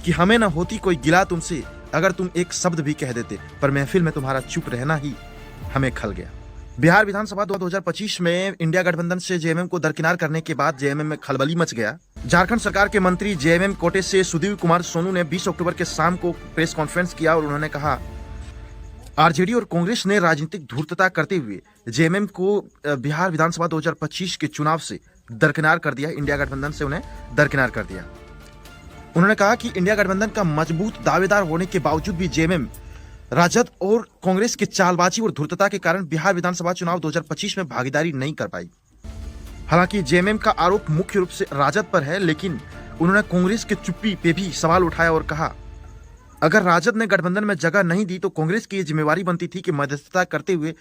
कि हमें न होती कोई गिला तुमसे अगर तुम एक शब्द भी कह देते, पर महफिल में तुम्हारा चुप रहना ही हमें खल गया। बिहार विधानसभा 2025 में इंडिया गठबंधन से जेएमएम को दरकिनार करने के बाद जेएमएम में खलबली मच गया। झारखंड सरकार के मंत्री जेएमएम कोटे से सुधीर कुमार सोनू ने 20 अक्टूबर के शाम को प्रेस कॉन्फ्रेंस किया और उन्होंने कहा, आरजेडी और कांग्रेस ने राजनीतिक धूर्तता करते हुए जेएमएम को बिहार विधानसभा 2025 के चुनाव से दरकिनार कर दिया। इंडिया गठबंधन से उन्हें दरकिनार कर दिया। उन्होंने कहा कि इंडिया गठबंधन का मजबूत दावेदार होने के बावजूद भी जेएमएम राजद और कांग्रेस की चालबाजी और धूर्तता के कारण बिहार विधानसभा चुनाव 2025 में भागीदारी नहीं कर पाई। हालांकि जेएमएम का आरोप मुख्य रूप से राजद पर है, लेकिन उन्होंने कांग्रेस के चुप्पी पे भी सवाल उठाया और कहा, अगर राजद ने गठबंधन में जगह नहीं दी तो कांग्रेस की जिम्मेवारी बनती थी कि मध्यस्थता करते हुए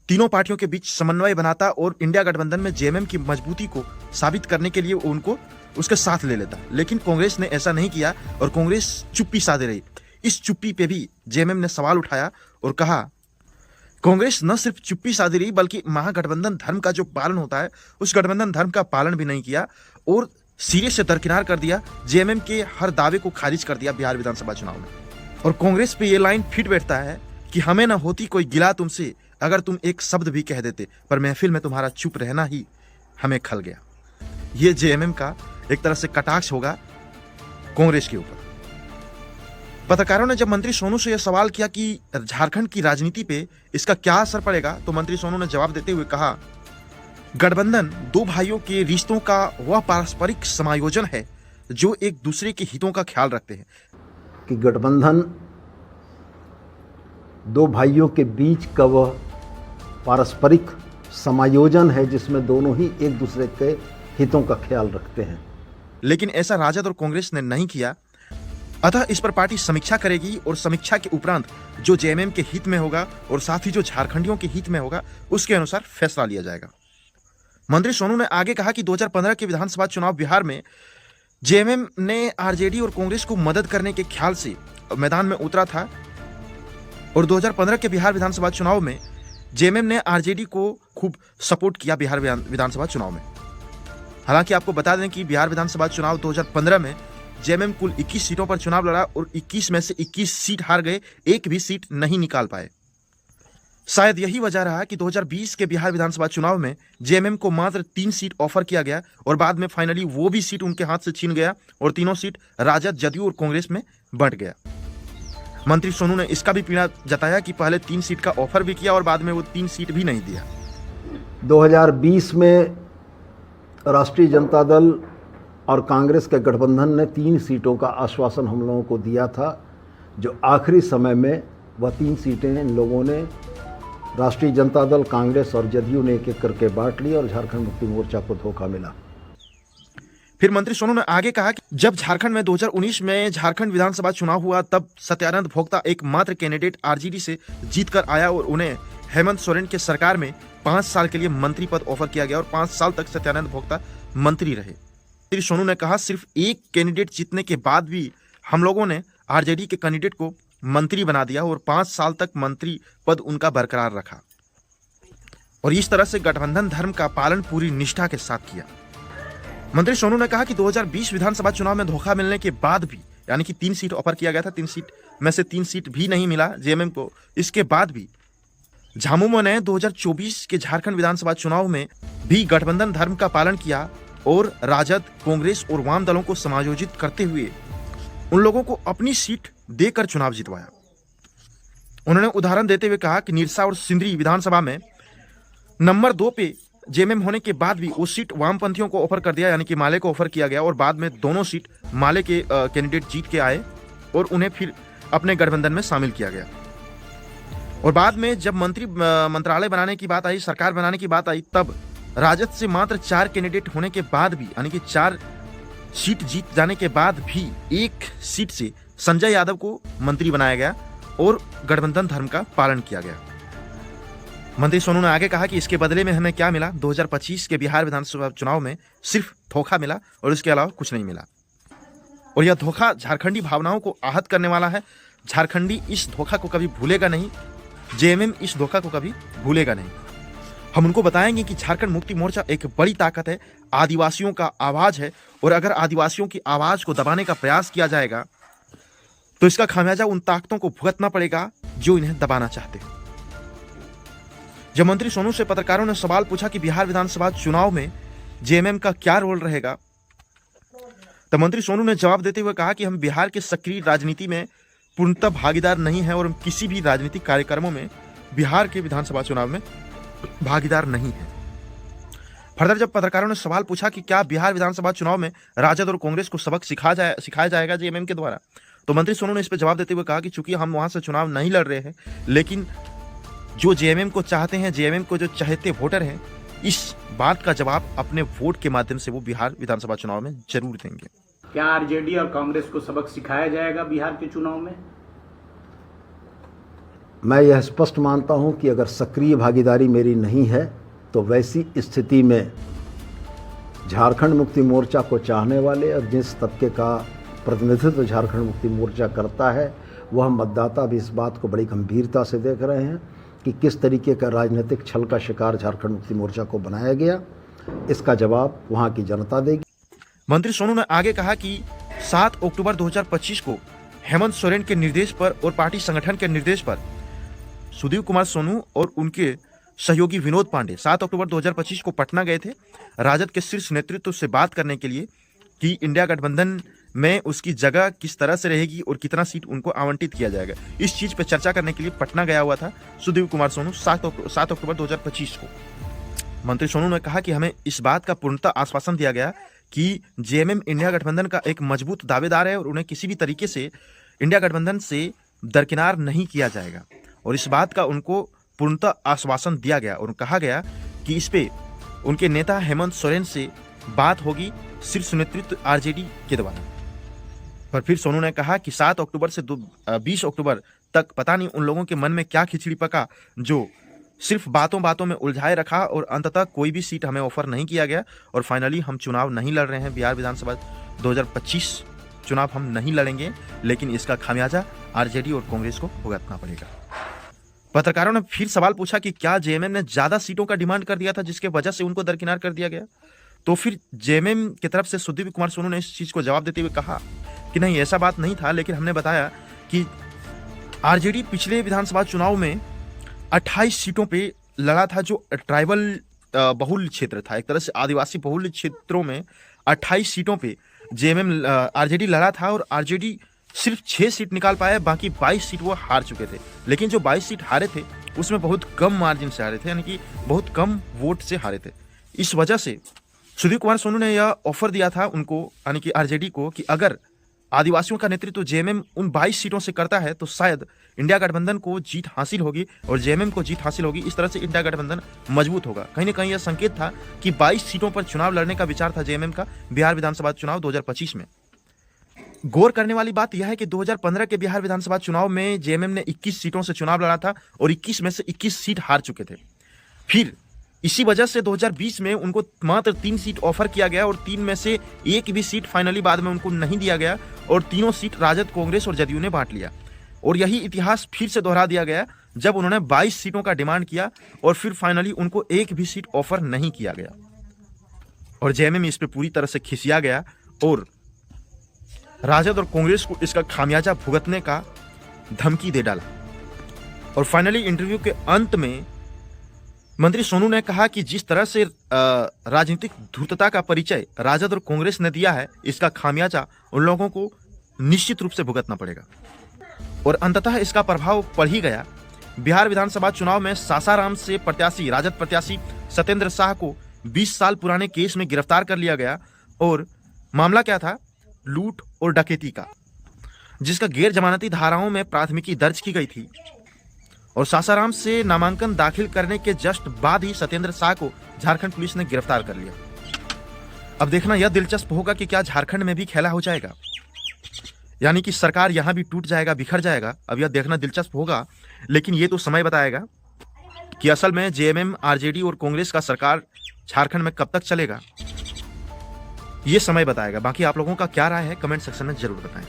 तीनों पार्टियों के बीच समन्वय बनाता और इंडिया गठबंधन में जेएमएम की मजबूती को साबित करने के लिए उनको उसके साथ ले लेता। लेकिन कांग्रेस ने ऐसा नहीं किया और कांग्रेस चुप्पी साधे रही। इस चुप्पी पे भी जेएमएम ने सवाल उठाया और कहा, कांग्रेस न सिर्फ चुप्पी साधी रही बल्कि महागठबंधन धर्म का जो पालन होता है उस गठबंधन धर्म का पालन भी नहीं किया और सिरे से दरकिनार कर दिया। जेएमएम के हर दावे को खारिज कर दिया बिहार विधानसभा चुनाव में। और कांग्रेस पे ये लाइन फिट बैठता है कि हमें न होती कोई गिला तुमसे अगर तुम एक शब्द भी कह देते, पर महफिल में तुम्हारा चुप रहना ही हमें खल गया। ये जेएमएम का एक तरह से कटाक्ष होगा कांग्रेस के ऊपर। पत्रकारों ने जब मंत्री सोनू से यह सवाल किया कि झारखंड की राजनीति पे इसका क्या असर पड़ेगा, तो मंत्री सोनू ने जवाब देते हुए कहा, गठबंधन दो भाइयों के रिश्तों का वह पारस्परिक समायोजन है जो एक दूसरे के हितों का ख्याल रखते हैं। कि गठबंधन दो भाइयों के बीच का वह पारस्परिक समायोजन है जिसमें दोनों ही एक दूसरे के हितों का ख्याल रखते हैं। लेकिन ऐसा राजद और कांग्रेस ने नहीं किया। अतः इस पर पार्टी समीक्षा करेगी और समीक्षा के उपरांत जो जेएमएम के हित में होगा और साथ ही जो झारखंडियों के हित में होगा उसके अनुसार फैसला लिया जाएगा। मंत्री सोनू ने आगे कहा कि 2015 के विधानसभा चुनाव बिहार में जेएमएम ने आरजेडी और कांग्रेस को मदद करने के ख्याल से मैदान में उतरा था और 2015 के बिहार विधानसभा चुनाव में जेएमएम ने आरजेडी को खूब सपोर्ट किया बिहार विधानसभा चुनाव में। हालांकि आपको बता दें कि बिहार विधानसभा चुनाव 2015 में जेएमएम कुल 21 सीटों पर चुनाव लड़ा और 21 में से 21 सीट हार गए, एक भी सीट नहीं निकाल पाए। शायद यही वजह रहा कि 2020 के बिहार विधानसभा चुनाव में जेएमएम को मात्र 3 सीट ऑफर किया गया और बाद में फाइनली वो भी सीट उनके हाथ से छीन गया और तीनों सीट राजद, जदयू और कांग्रेस में बंट गया। मंत्री सोनू ने इसका भी पीड़ा जताया कि पहले 3 सीट का ऑफर भी किया और बाद में वो 3 सीट भी नहीं दिया। 2020 में राष्ट्रीय जनता दल और कांग्रेस के गठबंधन ने 3 सीटों का आश्वासन हम लोगों को दिया था, जो आखिरी समय में वह 3 सीटें इन लोगों ने राष्ट्रीय जनता दल, कांग्रेस और जदयू ने एक एक करके बांट ली और झारखंड मुक्ति मोर्चा को धोखा मिला। फिर मंत्री सोनू ने आगे कहा कि जब झारखंड में 2019 में झारखंड विधानसभा चुनाव हुआ तब सत्यानंद भोक्ता एकमात्र कैंडिडेट आरजेडी से जीत कर आया और उन्हें हेमंत सोरेन के सरकार में 5 साल के लिए मंत्री पद ऑफर किया गया और 5 साल तक सत्यानंद भोक्ता मंत्री रहे। मंत्री सोनू ने कहा, सिर्फ एक कैंडिडेट जीतने के बाद भी हम लोगों ने आरजेडी के कैंडिडेट को मंत्री बना दिया और 5 साल तक मंत्री पद उनका बरकरार रखा और इस तरह से गठबंधन धर्म का पालन पूरी निष्ठा के साथ किया। मंत्री सोनू ने कहा कि 2020 विधानसभा चुनाव में धोखा मिलने के बाद भी, यानी कि 3 सीट ऑफर किया गया था, 3 सीट में से 3 सीट भी नहीं मिला जेएमएम को, इसके बाद भी झामुमो ने 2024 के झारखंड विधानसभा चुनाव में भी गठबंधन धर्म का पालन किया और राजद, कांग्रेस और वाम दलों को समायोजित करते हुए उन लोगों को अपनी सीट देकर चुनाव जितवाया। उन्होंने उदाहरण देते हुए कहा कि निरसा और सिंदरी विधानसभा में नंबर 2 पे जेएमएम होने के बाद भी वो सीट वामपंथियों को ऑफर कर दिया, यानी कि माले को ऑफर किया गया और बाद में दोनों सीट माले के कैंडिडेट जीत के आए और उन्हें फिर अपने गठबंधन में शामिल किया गया। और बाद में जब मंत्रालय बनाने की बात आई, सरकार बनाने की बात आई, तब राजद से मात्र 4 कैंडिडेट होने के बाद भी, यानी कि 4 सीट जीत जाने के बाद भी 1 सीट से संजय यादव को मंत्री बनाया गया और गठबंधन धर्म का पालन किया गया। मंत्री सोनू ने आगे कहा कि इसके बदले में हमें क्या मिला, 2025 के बिहार विधानसभा चुनाव में सिर्फ धोखा मिला और इसके अलावा कुछ नहीं मिला और यह धोखा झारखंडी भावनाओं को आहत करने वाला है। झारखंडी इस धोखा को कभी भूलेगा नहीं, जेएमएम इस धोखा को कभी भूलेगा नहीं। हम उनको बताएंगे कि झारखंड मुक्ति मोर्चा एक बड़ी ताकत है, आदिवासियों का आवाज है और अगर आदिवासियों की आवाज को दबाने का प्रयास किया जाएगा तो इसका खामियाजा उन ताकतों को भुगतना पड़ेगा जो इन्हें दबाना चाहते हैं। जब मंत्री सोनू से पत्रकारों ने सवाल पूछा कि बिहार विधानसभा चुनाव में जेएमएम का क्या रोल रहेगा, तब मंत्री सोनू ने जवाब देते हुए कहा कि हम बिहार के सक्रिय राजनीति में पूर्णतः भागीदार नहीं है और हम किसी भी राजनीतिक कार्यक्रमों में बिहार के विधानसभा चुनाव में भागीदार नहीं है। फर्दर जब पत्रकारों ने सवाल पूछा कि क्या बिहार विधानसभा चुनाव में राजद और कांग्रेस को सबक सिखाया जाएगा जेएमएम के द्वारा, तो मंत्री सोनू ने इस पर जवाब देते हुए कहा कि चूंकि हम वहां से चुनाव नहीं लड़ रहे हैं, लेकिन जो जेएमएम को चाहते हैं, जेएमएम को जो चाहते वोटर हैं, इस बात का जवाब अपने वोट के माध्यम से वो बिहार विधानसभा चुनाव में जरूर देंगे। क्या आरजेडी और कांग्रेस को सबक सिखाया जाएगा बिहार के चुनाव में? मैं यह स्पष्ट मानता हूं कि अगर सक्रिय भागीदारी मेरी नहीं है तो वैसी स्थिति में झारखंड मुक्ति मोर्चा को चाहने वाले और जिस तबके का प्रतिनिधित्व झारखंड मुक्ति मोर्चा करता है, वह मतदाता भी इस बात को बड़ी गंभीरता से देख रहे हैं कि किस तरीके का राजनीतिक छल का शिकार झारखंड मुक्ति मोर्चा को बनाया गया। इसका जवाब वहां की जनता देगी। मंत्री सोनू ने आगे कहा कि 7 अक्टूबर 2025 को हेमंत सोरेन के निर्देश पर और पार्टी संगठन के निर्देश पर सुदीप कुमार सोनू और उनके सहयोगी विनोद पांडे 7 अक्टूबर 2025 को पटना गए थे राजद के शीर्ष नेतृत्व से बात करने के लिए कि इंडिया गठबंधन में उसकी जगह किस तरह से रहेगी और कितना सीट उनको आवंटित किया जाएगा। इस चीज पर चर्चा करने के लिए पटना गया हुआ था सुदीप कुमार सोनू 7 अक्टूबर 2025 को। मंत्री सोनू ने कहा कि हमें इस बात का पूर्णतः आश्वासन दिया गया कि जेएमएम इंडिया गठबंधन का एक मजबूत दावेदार है और उन्हें किसी भी तरीके से इंडिया गठबंधन से दरकिनार नहीं किया जाएगा, और इस बात का उनको पूर्णतः आश्वासन दिया गया और कहा गया कि इस पे उनके नेता हेमंत सोरेन से बात होगी शीर्ष नेतृत्व आरजेडी के द्वारा। पर फिर सोनू ने कहा कि 7 अक्टूबर से 20 अक्टूबर तक पता नहीं उन लोगों के मन में क्या खिचड़ी पका जो सिर्फ बातों बातों में उलझाए रखा और अंततः कोई भी सीट हमें ऑफर नहीं किया गया और फाइनली हम चुनाव नहीं लड़ रहे हैं। बिहार विधानसभा 2025 चुनाव हम नहीं लड़ेंगे, लेकिन इसका खामियाजा आरजेडी और कांग्रेस को भुगतना पड़ेगा। पत्रकारों ने फिर सवाल पूछा कि क्या जेएमएम ने ज्यादा सीटों का डिमांड कर दिया था जिसके वजह से उनको दरकिनार कर दिया गया, तो फिर जेएमएम की तरफ से सुदीप कुमार सोनू ने इस चीज को जवाब देते हुए कहा कि नहीं, ऐसा बात नहीं था, लेकिन हमने बताया कि आरजेडी पिछले विधानसभा चुनाव में 28 सीटों पे लड़ा था जो ट्राइबल बहुल क्षेत्र था, एक तरह से आदिवासी बहुल क्षेत्रों में 28 सीटों पे जेएमएम आरजेडी लड़ा था और आरजेडी सिर्फ 6 सीट निकाल पाया, बाकी 22 सीट वो हार चुके थे। लेकिन जो 22 सीट हारे थे उसमें बहुत कम मार्जिन से हारे थे, यानी कि बहुत कम वोट से हारे थे। इस वजह से सुदीप कुमार सोनू ने यह ऑफर दिया था उनको, यानी कि आरजेडी को, कि अगर आदिवासियों का नेतृत्व जेएमएम उन 22 सीटों से करता है तो शायद इंडिया गठबंधन को जीत हासिल होगी और जेएमएम को जीत हासिल होगी। इस तरह से इंडिया गठबंधन मजबूत होगा। कहीं ना कहीं यह संकेत था कि 22 सीटों पर चुनाव लड़ने का विचार था जेएमएम का बिहार विधानसभा चुनाव 2025 में। गौर करने वाली बात यह है कि 2015 के बिहार विधानसभा चुनाव में जेएमएम ने 21 सीटों से चुनाव लड़ा था और 21 में से 21 सीट हार चुके थे। फिर इसी वजह से 2020 में उनको मात्र 3 सीट ऑफर किया गया और 3 में से एक भी सीट फाइनली बाद में उनको नहीं दिया गया और तीनों सीट राजद, कांग्रेस और जदयू ने बांट लिया। और यही इतिहास फिर से दोहरा दिया गया जब उन्होंने 22 सीटों का डिमांड किया और फिर फाइनली उनको एक भी सीट ऑफर नहीं किया गया और जेएमएम इस पे पूरी तरह से खिसिया गया और राजद और कांग्रेस को इसका खामियाजा भुगतने का धमकी दे डाला। और फाइनली इंटरव्यू के अंत में मंत्री सोनू ने कहा कि जिस तरह से राजनीतिक धूर्तता का परिचय राजद और कांग्रेस ने दिया है, इसका खामियाजा उन लोगों को निश्चित रूप से भुगतना पड़ेगा और अंततः इसका प्रभाव पड़ ही गया। बिहार विधानसभा चुनाव में सासाराम से प्रत्याशी राजद प्रत्याशी सत्येंद्र शाह को 20 साल पुराने केस में गिरफ्तार कर लिया गया और मामला क्या था? लूट और डकैती का, जिसका गैर जमानती धाराओं में प्राथमिकी दर्ज की गई थी और सासाराम से नामांकन दाखिल करने के जस्ट बाद ही सत्येंद्र शाह को झारखंड पुलिस ने गिरफ्तार कर लिया। अब देखना यह दिलचस्प होगा कि क्या झारखंड में भी खेला हो जाएगा, यानी कि सरकार यहां भी टूट जाएगा, बिखर जाएगा। अब यह देखना दिलचस्प होगा, लेकिन यह तो समय बताएगा कि असल में जेएमएम, आरजेडी और कांग्रेस का सरकार झारखंड में कब तक चलेगा, यह समय बताएगा। बाकी आप लोगों का क्या राय है कमेंट सेक्शन में जरूर बताएं।